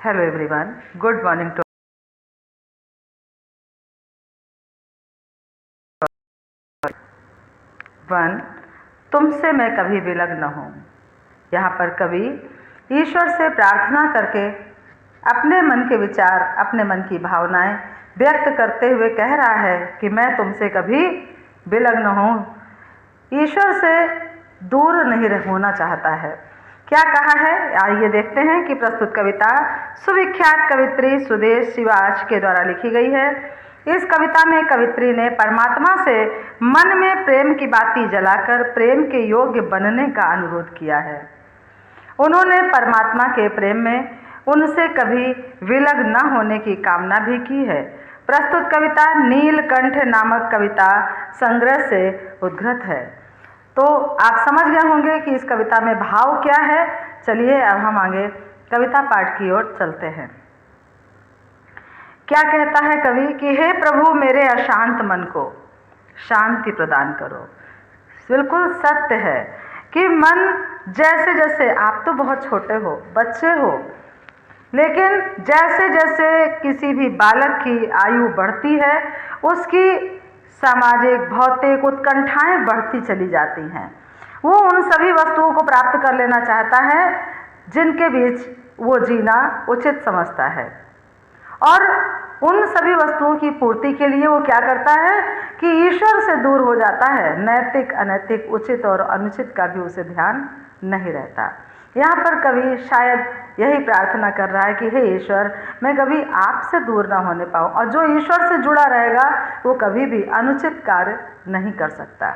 Hello everyone, good morning to one. तुमसे मैं कभी विलग न हूँ। यहाँ पर कवि ईश्वर से प्रार्थना करके अपने मन के विचार, अपने मन की भावनाएं व्यक्त करते हुए कह रहा है कि मैं तुमसे कभी विलग न हूँ। ईश्वर से दूर नहीं होना चाहता है। क्या कहा है, आइए देखते हैं कि प्रस्तुत कविता सुविख्यात कवित्री सुदेश शिवाच के द्वारा लिखी गई है। इस कविता में कवित्री ने परमात्मा से मन में प्रेम की बाती जलाकर प्रेम के योग्य बनने का अनुरोध किया है। उन्होंने परमात्मा के प्रेम में उनसे कभी विलग न होने की कामना भी की है। प्रस्तुत कविता नीलकंठ नामक कविता संग्रह से उद्घृत है। तो आप समझ गए होंगे कि इस कविता में भाव क्या है। चलिए अब हम आगे कविता पाठ की ओर चलते हैं। क्या कहता है कवि कि हे प्रभु, मेरे अशांत मन को शांति प्रदान करो। बिल्कुल सत्य है कि मन जैसे जैसे, आप तो बहुत छोटे हो, बच्चे हो, लेकिन जैसे जैसे किसी भी बालक की आयु बढ़ती है उसकी सामाजिक भौतिक उत्कंठाएं बढ़ती चली जाती हैं। वो उन सभी वस्तुओं को प्राप्त कर लेना चाहता है जिनके बीच वो जीना उचित समझता है, और उन सभी वस्तुओं की पूर्ति के लिए वो क्या करता है कि ईश्वर से दूर हो जाता है। नैतिक अनैतिक, उचित और अनुचित का भी उसे ध्यान नहीं रहता। यहाँ पर कवि शायद यही प्रार्थना कर रहा है कि हे ईश्वर, मैं कभी आपसे दूर ना होने पाऊँ, और जो ईश्वर से जुड़ा रहेगा वो कभी भी अनुचित कार्य नहीं कर सकता।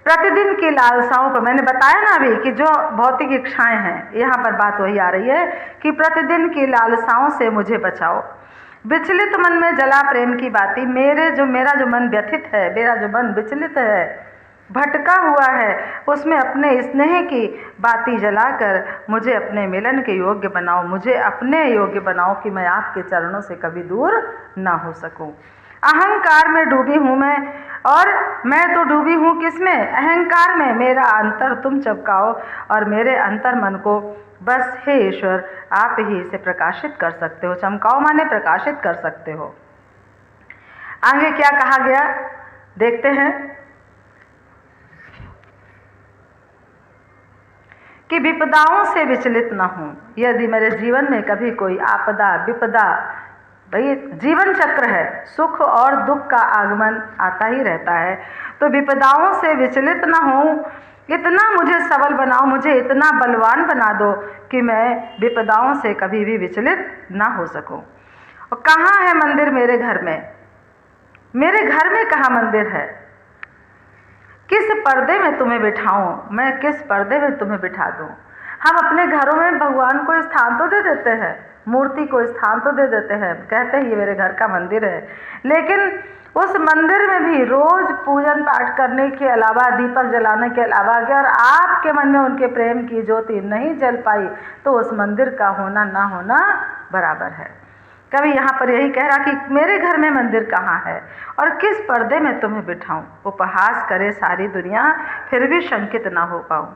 प्रतिदिन की लालसाओं पर, मैंने बताया ना अभी कि जो भौतिक इच्छाएं हैं, यहाँ पर बात वही आ रही है कि प्रतिदिन की लालसाओं से मुझे बचाओ। विचलित मन में जला प्रेम की बाती, मेरा जो मन व्यथित है, मेरा जो मन विचलित है, भटका हुआ है, उसमें अपने स्नेह की बाती जलाकर मुझे अपने मिलन के योग्य बनाओ, मुझे अपने योग्य बनाओ कि मैं आपके चरणों से कभी दूर ना हो सकूं। अहंकार में डूबी हूँ मैं, और मैं तो डूबी हूँ किसमें? अहंकार में। मेरा अंतर तुम चमकाओ, और मेरे अंतर मन को बस हे ईश्वर आप ही इसे प्रकाशित कर सकते हो। चमकाओ माने प्रकाशित कर सकते हो। आगे क्या कहा गया देखते हैं कि विपदाओं से विचलित न हूँ। यदि मेरे जीवन में कभी कोई आपदा विपदा, भाई जीवन चक्र है, सुख और दुख का आगमन आता ही रहता है, तो विपदाओं से विचलित न हूँ। इतना मुझे सबल बनाओ, मुझे इतना बलवान बना दो कि मैं विपदाओं से कभी भी विचलित ना हो सकूं। और कहाँ है मंदिर मेरे घर में? मेरे घर में कहाँ मंदिर है? किस पर्दे में तुम्हें बिठाऊं? मैं किस पर्दे में तुम्हें बिठा दूं? हम अपने घरों में भगवान को स्थान तो दे देते हैं, मूर्ति को स्थान तो दे देते हैं, कहते हैं ये मेरे घर का मंदिर है, लेकिन उस मंदिर में भी रोज पूजन पाठ करने के अलावा, दीपक जलाने के अलावा, अगर आपके मन में उनके प्रेम की ज्योति नहीं जल पाई तो उस मंदिर का होना ना होना बराबर है। कभी यहाँ पर यही कह रहा कि मेरे घर में मंदिर कहाँ है और किस पर्दे में तुम्हें बिठाऊं। उपहास करे सारी दुनिया, फिर भी शंकित ना हो पाऊं।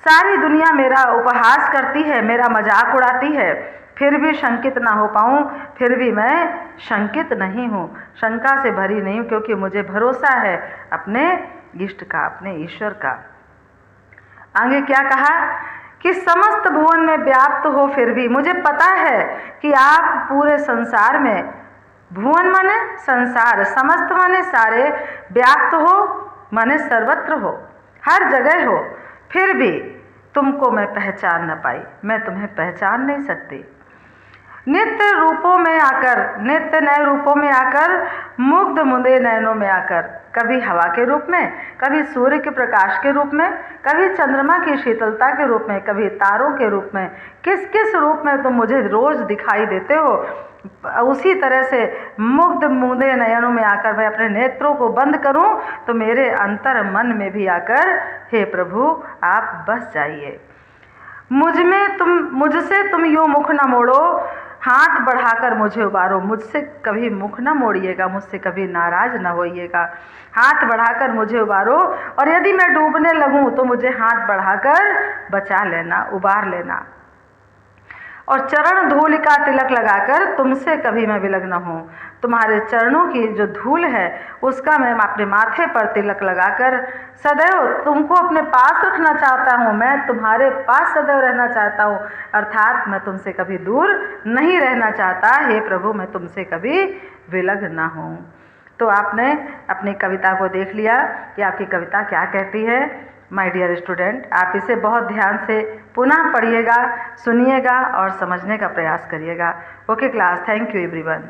सारी दुनिया मेरा उपहास करती है, मेरा मजाक उड़ाती है, फिर भी शंकित ना हो पाऊं। फिर भी मैं शंकित नहीं हूँ, शंका से भरी नहीं हूँ, क्योंकि मुझे भरोसा है अपने इष्ट का, अपने ईश्वर का। आगे क्या कहा कि समस्त भुवन में व्याप्त हो, फिर भी मुझे पता है कि आप पूरे संसार में, भुवन माने संसार, समस्त माने सारे, व्याप्त हो माने सर्वत्र हो, हर जगह हो, फिर भी तुमको मैं पहचान न पाई, मैं तुम्हें पहचान नहीं सकती। नित्य रूपों में आकर, नित्य नए रूपों में आकर, मुग्ध मुदे नयनों में आकर, कभी हवा के रूप में, कभी सूर्य के प्रकाश के रूप में, कभी चंद्रमा की शीतलता के रूप में, कभी तारों के रूप में, किस किस रूप में तुम मुझे रोज दिखाई देते हो, उसी तरह से मुग्ध मुदे नयनों में आकर मैं अपने नेत्रों को बंद करूं तो मेरे अंतर मन में भी आकर हे प्रभु आप बस जाइए। मुझसे तुम यूँ मुख न मोड़ो, हाथ बढ़ाकर मुझे उबारो। मुझसे कभी मुख न मोड़िएगा, मुझसे कभी नाराज न होइएगा। हाथ बढ़ाकर मुझे उबारो, और यदि मैं डूबने लगूं तो मुझे हाथ बढ़ाकर बचा लेना, उबार लेना। और चरण धूल का तिलक लगाकर तुमसे कभी मैं विलग न हूँ। तुम्हारे चरणों की जो धूल है उसका मैं अपने माथे पर तिलक लगाकर सदैव तुमको अपने पास रखना चाहता हूँ। मैं तुम्हारे पास सदैव रहना चाहता हूँ, अर्थात मैं तुमसे कभी दूर नहीं रहना चाहता। हे प्रभु, मैं तुमसे कभी विलग ना हूँ। तो आपने अपनी कविता को देख लिया कि आपकी कविता क्या कहती है। माय डियर स्टूडेंट, आप इसे बहुत ध्यान से पुनः पढ़िएगा, सुनिएगा और समझने का प्रयास करिएगा। Okay class, thank you everyone.